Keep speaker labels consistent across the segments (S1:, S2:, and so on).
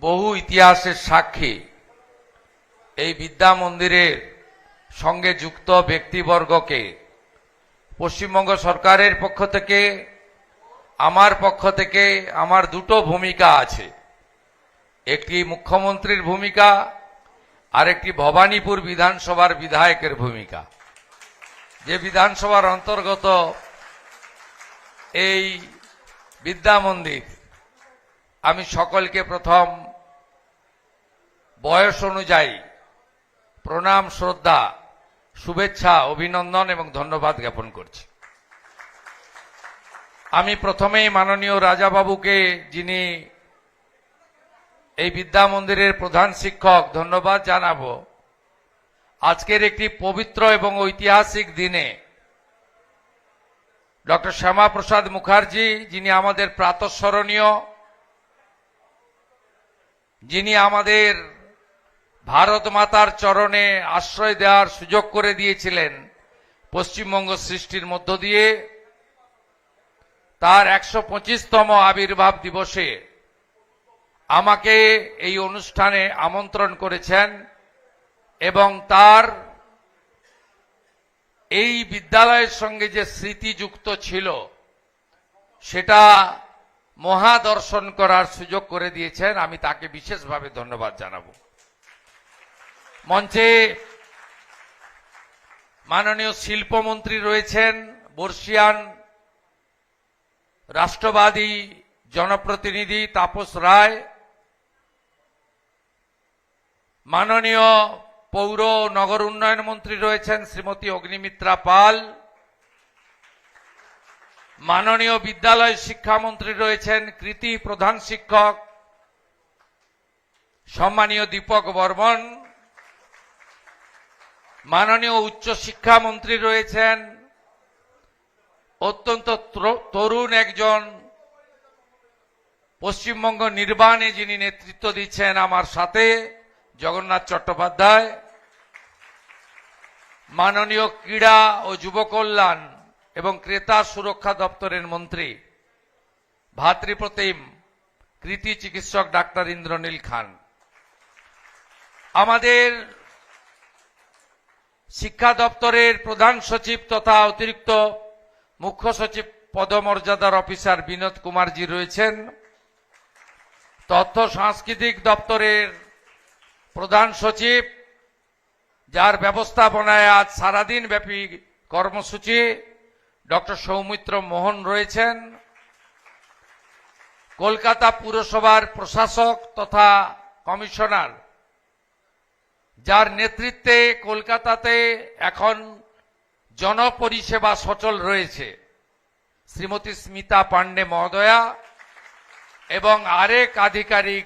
S1: বহু ইতিহাসের সাক্ষী এই বিদ্যা মন্দিরের সঙ্গে যুক্ত ব্যক্তিবর্গকে পশ্চিমবঙ্গ সরকারের পক্ষ থেকে আমার পক্ষ থেকে আমার দুটো ভূমিকা আছে। একটি মুখ্যমন্ত্রীর ভূমিকা আর একটি ভবানীপুর বিধানসভার বিধায়কের ভূমিকা। যে বিধানসভার অন্তর্গত এই বিদ্যা মন্দির, আমি সকলকে প্রথম বয়স অনুযায়ী প্রণাম, শ্রদ্ধা, শুভেচ্ছা, অভিনন্দন এবং ধন্যবাদ জ্ঞাপন করছি। আমি প্রথমেই মাননীয় রাজাবাবুকে, যিনি এই বিদ্যা মন্দিরের প্রধান শিক্ষক, ধন্যবাদ জানাবো। আজকের একটি পবিত্র এবং ঐতিহাসিক দিনে ডক্টর শ্যামাপ্রসাদ মুখার্জি, যিনি আমাদের প্রাতঃস্মরণীয়, যিনি আমাদের ভারত মাতার চরণে আশ্রয় দেওয়ার সুযোগ করে দিয়েছিলেন পশ্চিমবঙ্গ সৃষ্টির মধ্য দিয়ে, তার 125তম আবির্ভাব দিবসে আমাকে এই অনুষ্ঠানে আমন্ত্রণ করেছেন এবং তার এই বিদ্যালয়ের সঙ্গে যে স্মৃতি যুক্ত ছিল সেটা মহাদর্শন করার সুযোগ করে দিয়েছেন। আমি তাকে বিশেষভাবে ধন্যবাদ জানাবো। মঞ্চে মাননীয় শিল্পমন্ত্রী রয়েছেন, বর্ষিয়ান রাষ্ট্রবাদী জনপ্রতিনিধি তাপস রায়, মাননীয় পৌর নগর উন্নয়ন মন্ত্রী রয়েছেন শ্রীমতী অগ্নিমিত্রা পাল, মাননীয় বিদ্যালয় শিক্ষামন্ত্রী রয়েছেন কৃতি প্রধান শিক্ষক সম্মানীয় দীপক বর্মন, মাননীয় উচ্চ শিক্ষামন্ত্রী রয়েছেন অত্যন্ত তরুণ একজন, পশ্চিমবঙ্গ নির্বাণে যিনি নেতৃত্ব দিচ্ছেন আমার সাথে, জগন্নাথ চট্টোপাধ্যায়, মাননীয় ক্রীড়া ও যুব কল্যাণ এবং ক্রেতা সুরক্ষা দপ্তরের মন্ত্রী ভাতৃপ্রতিম কৃতি চিকিৎসক ডাক্তার ইন্দ্রনীল খান, আমাদের শিক্ষা দপ্তরের প্রধান সচিব তথা অতিরিক্ত মুখ্য সচিব পদমর্যাদার অফিসার বিনোদ কুমারজি রয়েছেন, তথ্য সাংস্কৃতিক দপ্তরের প্রধান সচিব, যার ব্যবস্থাপনায় আজ সারাদিন ব্যাপী কর্মসূচি, ডক্টর সৌমিত্র মোহন রয়েছেন, কলকাতা পুরসভার প্রশাসক তথা কমিশনার, যার নেতৃত্বে কলকাতাতে এখন জনপরিষেবা সচল রয়েছে, শ্রীমতী স্মিতা পান্ডে মহোদয়া, এবং আরেক আধিকারিক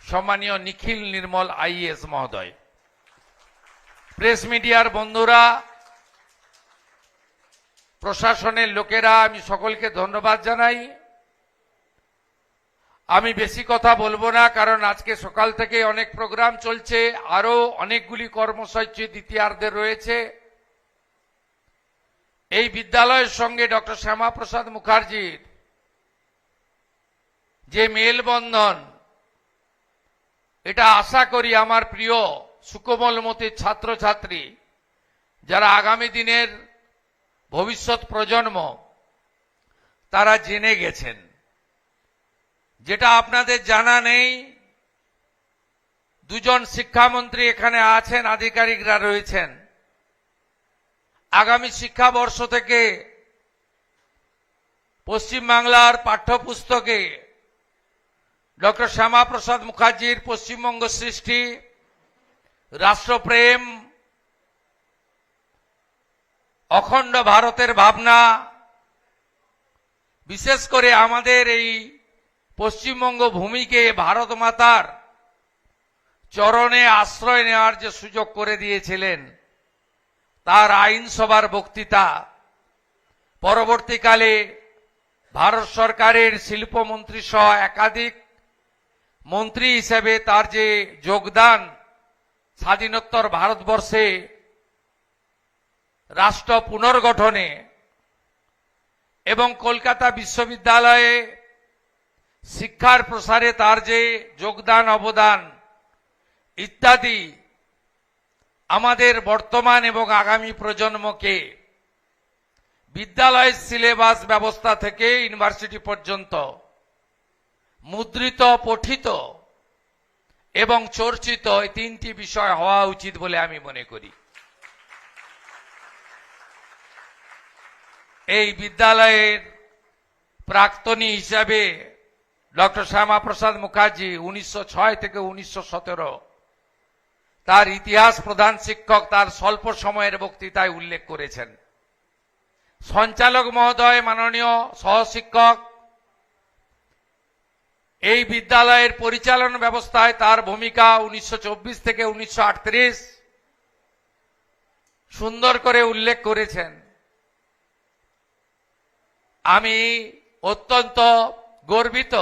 S1: সম্মানীয় নিখিল নির্মল আইএএস মহোদয়, প্রেস মিডিয়ার বন্ধুরা, প্রশাসনের লোকেরা, আমি সকলকে ধন্যবাদ জানাই। আমি বেশি কথা বলবো না, কারণ আজকে সকাল থেকে অনেক প্রোগ্রাম চলছে, আরো অনেকগুলি কর্মসূচি দ্বিতীয়ার্ধে রয়েছে। এই বিদ্যালয়ের সঙ্গে ডক্টর শ্যামাপ্রসাদ মুখার্জির যে মেলবন্ধন, এটা আশা করি আমার প্রিয় সুকোমলমতি ছাত্রছাত্রী, যারা আগামী দিনের ভবিষ্যৎ প্রজন্ম, তারা জেনে গেছেন। যেটা আপনাদের জানা নেই, দুজন শিক্ষামন্ত্রী এখানে আছেন, আধিকারিকরা রয়েছেন। আগামী শিক্ষাবর্ষ থেকে পশ্চিমবাংলার পাঠ্যপুস্তকে ডক্টর শ্যামাপ্রসাদ মুখার্জির পশ্চিমবঙ্গ সৃষ্টি, রাষ্ট্রপ্রেম, অখণ্ড ভারতের ভাবনা, বিশেষ করে আমাদের এই পশ্চিমবঙ্গ ভূমিকে ভারত মাতার চরণে আশ্রয় নেওয়ার যে সুযোগ করে দিয়েছিলেন, তার আইনসভার বক্তৃতা, পরবর্তীকালে ভারত সরকারের শিল্পমন্ত্রী সহ একাধিক মন্ত্রী হিসেবে তার যে যোগদান স্বাধীনোত্তর ভারতবর্ষে রাষ্ট্র পুনর্গঠনে, এবং কলকাতা বিশ্ববিদ্যালয়ে শিক্ষার প্রসারে তার যে যোগদান অবদান ইত্যাদি আমাদের বর্তমান এবং আগামী প্রজন্মকে বিদ্যালয়ের সিলেবাস ব্যবস্থা থেকে ইউনিভার্সিটি পর্যন্ত মুদ্রিত, পঠিত এবং চর্চিত এই তিনটি বিষয় হওয়া উচিত বলে আমি মনে করি। এই বিদ্যালয়ের প্রাক্তনী হিসাবে ডক্টর শ্যামাপ্রসাদ মুখার্জি 1906 থেকে 1917 তার ইতিহাস প্রধান শিক্ষক তার স্বল্প সময়ের বক্তৃতায় উল্লেখ করেছেন। সঞ্চালক মহোদয়, মাননীয় সহশিক্ষক, এই বিদ্যালয়ের পরিচালন ব্যবস্থায় তার ভূমিকা 1924 থেকে 1938 সুন্দর করে উল্লেখ করেছেন। আমি অত্যন্ত গর্বিত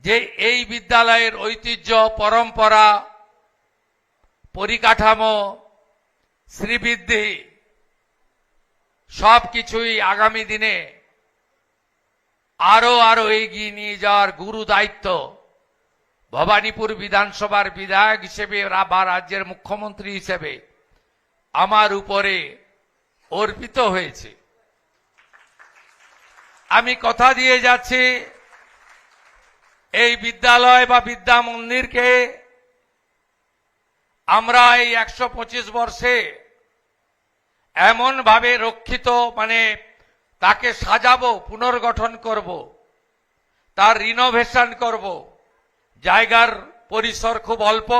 S1: যে এই বিদ্যালয়ের ঐতিহ্য, পরম্পরা, পরিকাঠামো, শ্রীবৃদ্ধি সবকিছুই আগামী দিনে আরো এগিয়ে নিয়ে যাওয়ার গুরু দায়িত্ব ভবানীপুর বিধানসভার বিধায়ক হিসেবে বা রাজ্যের মুখ্যমন্ত্রী হিসেবে আমার উপরে অর্পিত হয়েছে। আমি কথা দিয়ে যাচ্ছি, এই বিদ্যালয় বা বিদ্যা মন্দিরকে আমরা এই 125 বর্ষে এমন ভাবে রক্ষিত, তাকে সাজাবো, পুনর্গঠন করব, তার রিনোভেশন করব। জায়গার পরিসর খুব অল্প,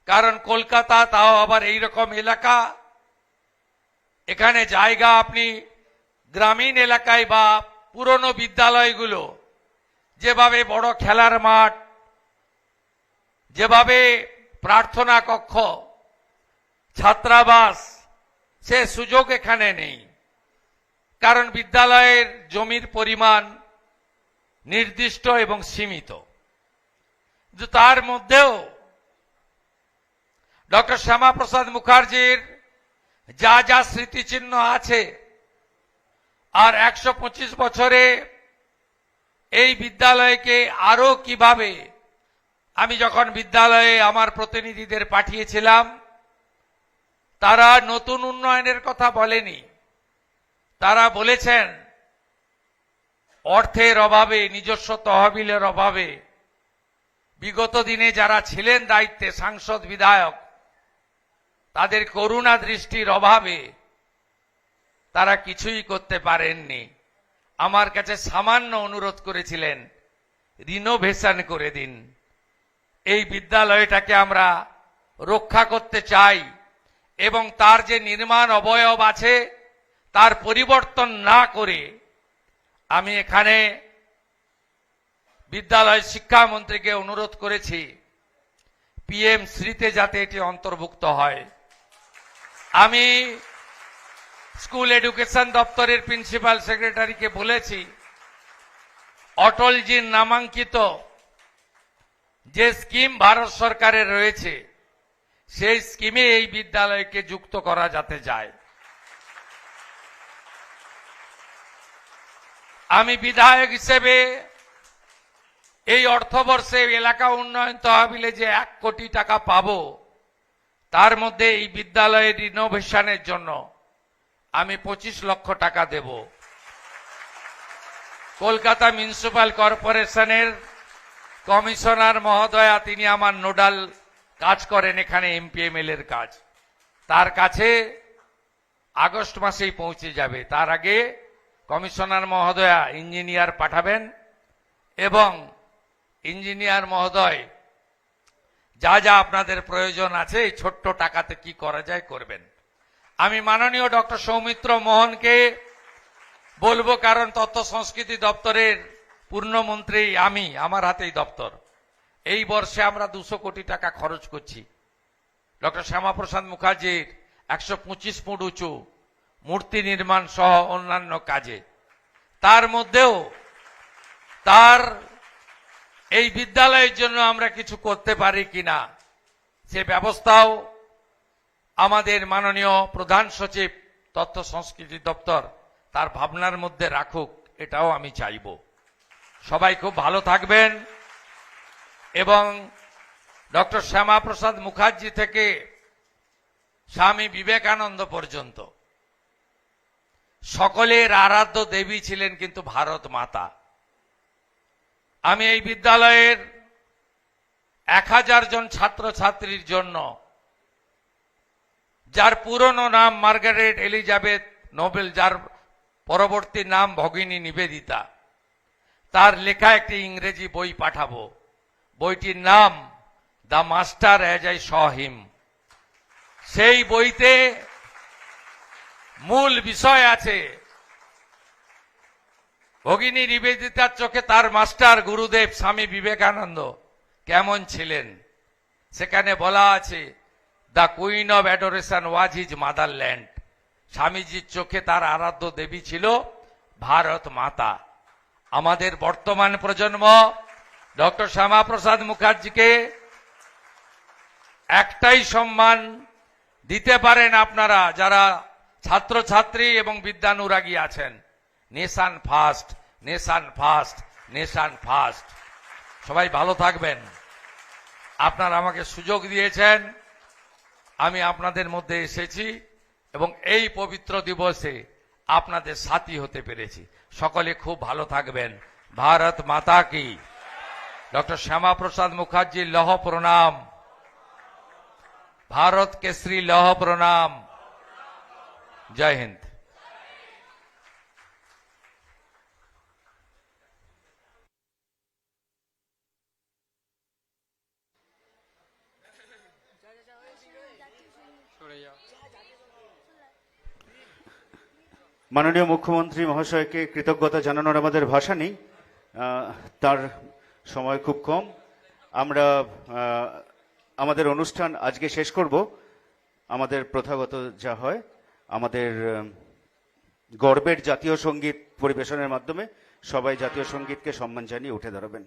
S1: কারণ কলকাতা তাও আবার এইরকম এলাকা, এখানে জায়গা আপনি গ্রামীণ এলাকায় বা পুরনো বিদ্যালয়গুলো যেভাবে বড় খেলার মাঠ, যেভাবে প্রার্থনা কক্ষ, ছাত্রাবাস, সে সুযোগ এখানে নেই, কারণ বিদ্যালয়ের জমির পরিমাণ নির্দিষ্ট এবং সীমিত। তার মধ্যেও ডক্টর শ্যামাপ্রসাদ মুখার্জির যা যা স্মৃতিচিহ্ন আছে, আর 125 বছরে এই বিদ্যালয়কে আরো কিভাবে, আমি যখন বিদ্যালয়ে আমার প্রতিনিধিদের পাঠিয়েছিলাম, তারা নতুন উন্নয়নের কথা বলেনি, তারা বলেছেন অর্থের অভাবে, নিজস্ব তহবিলের অভাবে, বিগত দিনে যারা ছিলেন দায়িত্বে, সাংসদ, বিধায়ক, তাদের করুণা দৃষ্টির অভাবে তারা কিছুই করতে পারেননি। আমার কাছে সামান্য অনুরোধ করেছিলেন, রিনোভেশন করে দিন, এই বিদ্যালয়টাকে আমরা রক্ষা করতে চাই এবং তার যে নির্মাণ অবয়ব আছে তার পরিবর্তন না করে আমি এখানে বিদ্যালয় শিক্ষামন্ত্রীকে অনুরোধ করেছি পিএম শ্রীতে যাতে এটি অন্তর্ভুক্ত হয়। আমি স্কুল এডুকেশন দপ্তরের প্রিন্সিপাল সেক্রেটারিকে বলেছি, অটলজির নামাঙ্কিত যে স্কিম ভারত সরকারের রয়েছে সেই স্কিমে এই বিদ্যালয়কে যুক্ত করা যাতে যায়। আমি বিধায়ক হিসেবে এই অর্থবর্ষে এলাকা উন্নয়ন তহবিলে যে 1 কোটি টাকা পাবো, তার মধ্যে এই বিদ্যালয়ের রিনোভেশনের জন্য আমি 25 লক্ষ টাকা দেব। কলকাতা মিউনিসিপ্যাল কর্পোরেশনের কমিশনার মহোদয়া, তিনি আমার নোডাল কাজ করেন এখানে, এমপিএমএল এর কাজ, তার কাছে আগস্ট মাসেই পৌঁছে যাবে। তার আগে কমিশনার মহোদয়া ইঞ্জিনিয়ার পাঠাবেন এবং ইঞ্জিনিয়ার মহোদয় যা যা আপনাদের প্রয়োজন আছে এই ছোট্ট টাকাতে কি করা যায় করবেন। আমি মাননীয় ডক্টর সৌমিত্র মোহনকে বলবো, কারণ তথ্য সংস্কৃতি দপ্তরের পূর্ণমন্ত্রী আমি, আমার হাতেই দপ্তর, এই বর্ষে আমরা 200 কোটি টাকা খরচ করছি ডক্টর শ্যামাপ্রসাদ মুখার্জির 125 ফুট উঁচু মূর্তি নির্মাণ সহ অন্যান্য কাজে। তার মধ্যেও তার এই বিদ্যালয়ের জন্য আমরা কিছু করতে পারি কিনা সে ব্যবস্থাও আমাদের মাননীয় প্রধান সচিব তথ্য সংস্কৃতি দপ্তর তার ভাবনার মধ্যে রাখুক, এটাও আমি চাইব। সবাই খুব ভালো থাকবেন এবং ডক্টর শ্যামাপ্রসাদ মুখার্জি থেকে স্বামী বিবেকানন্দ পর্যন্ত সকলের আরাধ্য দেবী ছিলেন কিন্তু ভারত মাতা। আমি এই বিদ্যালয়ের 1000 জন ছাত্রছাত্রীর জন্য, যার পুরনো নাম মার্গারেট এলিজাবেথ নোবেল, যার পরবর্তী নাম ভগিনী নিবেদিতা, তার লেখা একটি ইংরেজি বই পাঠাবো। বইটির নাম the master as I saw him. সেই বইতে মূল বিষয় আছে ভগিনী নিবেদিতার চোখে তার মাস্টার গুরুদেব স্বামী বিবেকানন্দ কেমন ছিলেন। সেখানে বলা আছে the queen of adoration was his motherland. স্বামীজির চোখে তার আরাধ্য দেবী ছিল ভারত মাতা। আমাদের বর্তমান প্রজন্ম ডক্টর শ্যামাপ্রসাদ মুখার্জিকে একটাই সম্মান দিতে পারেন আপনারা যারা ছাত্রছাত্রী এবং বিদ্যানুরাগী আছেন, nation first, nation first, nation first. সবাই ভালো থাকবেন। আপনারা আমাকে সুযোগ দিয়েছেন, আমি আপনাদের মধ্যে এসেছি এবং এই পবিত্র দিবসে আপনাদের সাথী হতে পেরেছি। সকলে খুব ভালো থাকবেন। ভারত মাতা কি। ডক্টর শ্যামাপ্রসাদ মুখার্জির লহ প্রণাম। ভারত কেশরী লহ প্রণাম। জয় হিন্দ।
S2: মাননীয় মুখ্যমন্ত্রী মহাশয়কে কৃতজ্ঞতা জানানোর আমাদের ভাষা নেই, তার সময় খুব কম। আমরা আমাদের অনুষ্ঠান আজকে শেষ করব। আমাদের প্রথাগত যা হয়, আমাদের গর্বের জাতীয় সঙ্গীত পরিবেশনের মাধ্যমে সবাই জাতীয় সঙ্গীতকে সম্মান জানিয়ে উঠে দাঁড়াবেন।